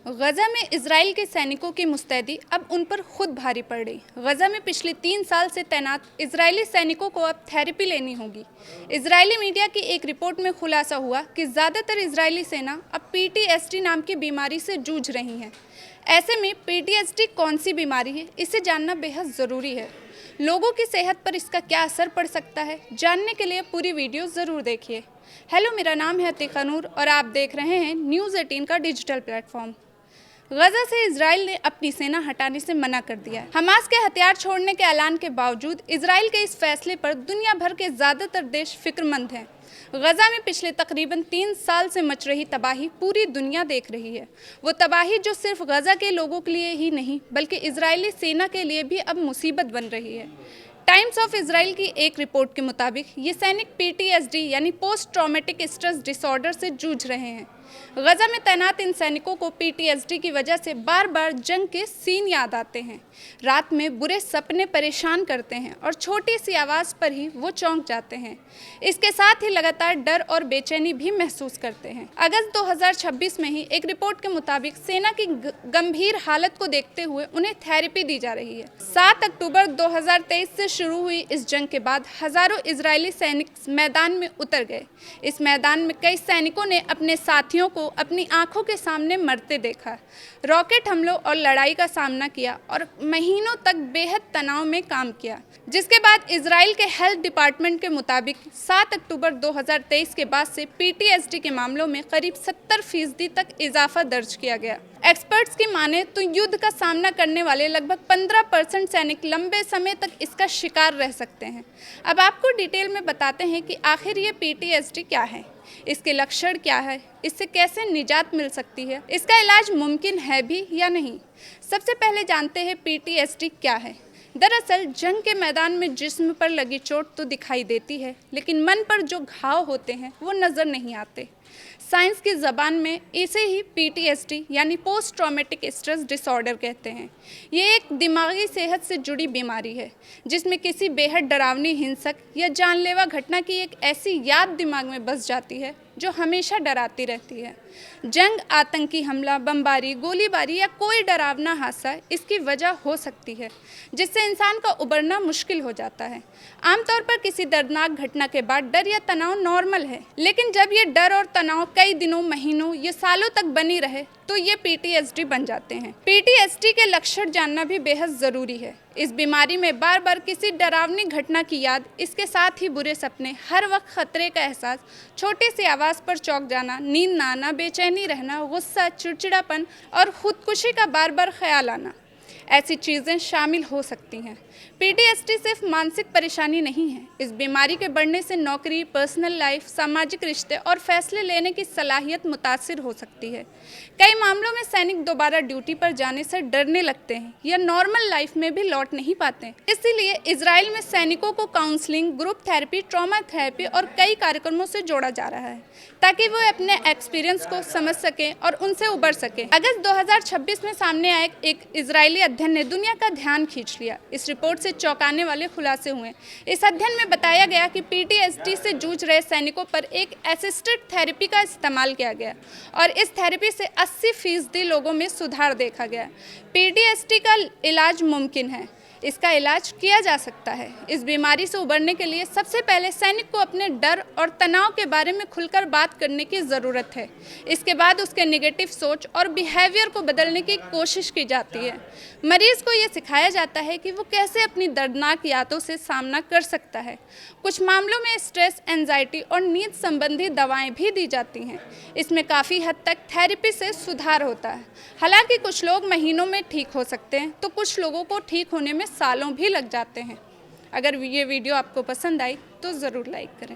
गजा में इजराइल के सैनिकों की मुस्तैदी अब उन पर खुद भारी पड़ रही। गजा में पिछले 3 साल से तैनात इजरायली सैनिकों को अब थेरेपी लेनी होगी। इजरायली मीडिया की एक रिपोर्ट में खुलासा हुआ कि ज़्यादातर इजरायली सेना अब PTSD नाम की बीमारी से जूझ रही हैं। ऐसे में PTSD कौन सी बीमारी है, इसे जानना बेहद ज़रूरी है। लोगों की सेहत पर इसका क्या असर पड़ सकता है, जानने के लिए पूरी वीडियो ज़रूर देखिए। हेलो, मेरा नाम है अतीका नूर और आप देख रहे हैं न्यूज़ 18 का डिजिटल प्लेटफॉर्म। गजा से इजराइल ने अपनी सेना हटाने से मना कर दिया है। हमास के हथियार छोड़ने के ऐलान के बावजूद इजराइल के इस फैसले पर दुनिया भर के ज़्यादातर देश फिक्रमंद हैं। गजा में पिछले तकरीबन 3 साल से मच रही तबाही पूरी दुनिया देख रही है। वो तबाही जो सिर्फ गजा के लोगों के लिए ही नहीं बल्कि इजरायली सेना के लिए भी अब मुसीबत बन रही है। टाइम्स ऑफ इजराइल की एक रिपोर्ट के मुताबिक ये सैनिक PTSD यानी पोस्ट ट्रॉमेटिक स्ट्रेस डिसऑर्डर से जूझ रहे हैं। गजा में तैनात इन सैनिकों को PTSD की वजह से बार बार जंग के सीन याद आते हैं। रात में बुरे सपने परेशान करते हैं और छोटी सी आवाज़ पर ही वो चौंक जाते हैं। इसके साथ ही लगातार डर और बेचैनी भी महसूस करते हैं। अगस्त 2026 में ही एक रिपोर्ट के मुताबिक सेना की गंभीर हालत को देखते हुए उन्हें थेरेपी दी जा रही है। 7 अक्टूबर 2023 से शुरू हुई इस जंग के बाद हज़ारों इजरायली सैनिक मैदान में उतर गए। इस मैदान में कई सैनिकों ने अपने साथियों को अपनी आंखों के सामने मरते देखा, रॉकेट हमलों और लड़ाई का सामना किया और महीनों तक बेहद तनाव में काम किया। जिसके बाद इजराइल के हेल्थ डिपार्टमेंट के मुताबिक 7 अक्टूबर 2023 के बाद से PTSD के मामलों में करीब 70% तक इजाफा दर्ज किया गया। एक्सपर्ट्स की माने तो युद्ध का सामना करने वाले लगभग 15% सैनिक लंबे समय तक इसका शिकार रह सकते हैं। अब आपको डिटेल में बताते हैं कि आखिर ये PTSD क्या है, इसके लक्षण क्या है, इससे कैसे निजात मिल सकती है, इसका इलाज मुमकिन है भी या नहीं। सबसे पहले जानते हैं PTSD क्या है। दरअसल जंग के मैदान में जिस्म पर लगी चोट तो दिखाई देती है, लेकिन मन पर जो घाव होते हैं वो नज़र नहीं आते। साइंस की ज़बान में इसे ही PTSD यानी पोस्ट ट्रॉमेटिक स्ट्रेस डिसऑर्डर कहते हैं। ये एक दिमागी सेहत से जुड़ी बीमारी है जिसमें किसी बेहद डरावनी, हिंसक या जानलेवा घटना की एक ऐसी याद दिमाग में बस जाती है जो हमेशा डराती रहती है। जंग, आतंकी हमला, बमबारी, गोलीबारी या कोई डरावना हादसा इसकी वजह हो सकती है जिससे इंसान का उबरना मुश्किल हो जाता है। आमतौर पर किसी दर्दनाक घटना के बाद डर या तनाव नॉर्मल है, लेकिन जब ये डर और तनाव कई दिनों, महीनों या सालों तक बनी रहे तो ये PTSD बन जाते हैं। PTSD के लक्षण जानना भी बेहद ज़रूरी है। इस बीमारी में बार बार किसी डरावनी घटना की याद, इसके साथ ही बुरे सपने, हर वक्त खतरे का एहसास, छोटी सी आवाज़ पर चौंक जाना, नींद ना आना, बेचैनी रहना, गुस्सा, चिड़चिड़ापन और खुदकुशी का बार बार ख्याल आना, ऐसी चीज़ें शामिल हो सकती हैं। PTSD सिर्फ मानसिक परेशानी नहीं है। इस बीमारी के बढ़ने से नौकरी, पर्सनल लाइफ, सामाजिक रिश्ते और फैसले लेने की सलाहियत मुतासिर हो सकती है। कई मामलों में सैनिक दोबारा ड्यूटी पर जाने से डरने लगते हैं या नॉर्मल लाइफ में भी लौट नहीं पाते। इसीलिए इजराइल में सैनिकों को counselling, group therapy, trauma therapy और कई कार्यक्रमों से जोड़ा जा रहा है ताकि वो अपने एक्सपीरियंस को समझ सकें और उनसे उबर सकें। अगस्त 2026 में सामने आए एक इजरायली अध्ययन ने दुनिया का ध्यान खींच लिया। इस रिपोर्ट से चौंकाने वाले खुलासे हुए। इस अध्ययन में बताया गया कि PTSD से जूझ रहे सैनिकों पर एक असिस्टेड थेरेपी का इस्तेमाल किया गया और इस थेरेपी से 80% लोगों में सुधार देखा गया। PTSD का इलाज मुमकिन है, इसका इलाज किया जा सकता है। इस बीमारी से उबरने के लिए सबसे पहले सैनिक को अपने डर और तनाव के बारे में खुलकर बात करने की ज़रूरत है। इसके बाद उसके नेगेटिव सोच और बिहेवियर को बदलने की कोशिश की जाती है। मरीज़ को ये सिखाया जाता है कि वो कैसे अपनी दर्दनाक यादों से सामना कर सकता है। कुछ मामलों में स्ट्रेस, एंजाइटी और नींद संबंधी दवाएं भी दी जाती हैं। इसमें काफ़ी हद तक थेरेपी से सुधार होता है। हालांकि कुछ लोग महीनों में ठीक हो सकते हैं तो कुछ लोगों को ठीक होने में सालों भी लग जाते हैं। अगर ये वीडियो आपको पसंद आई तो ज़रूर लाइक करें।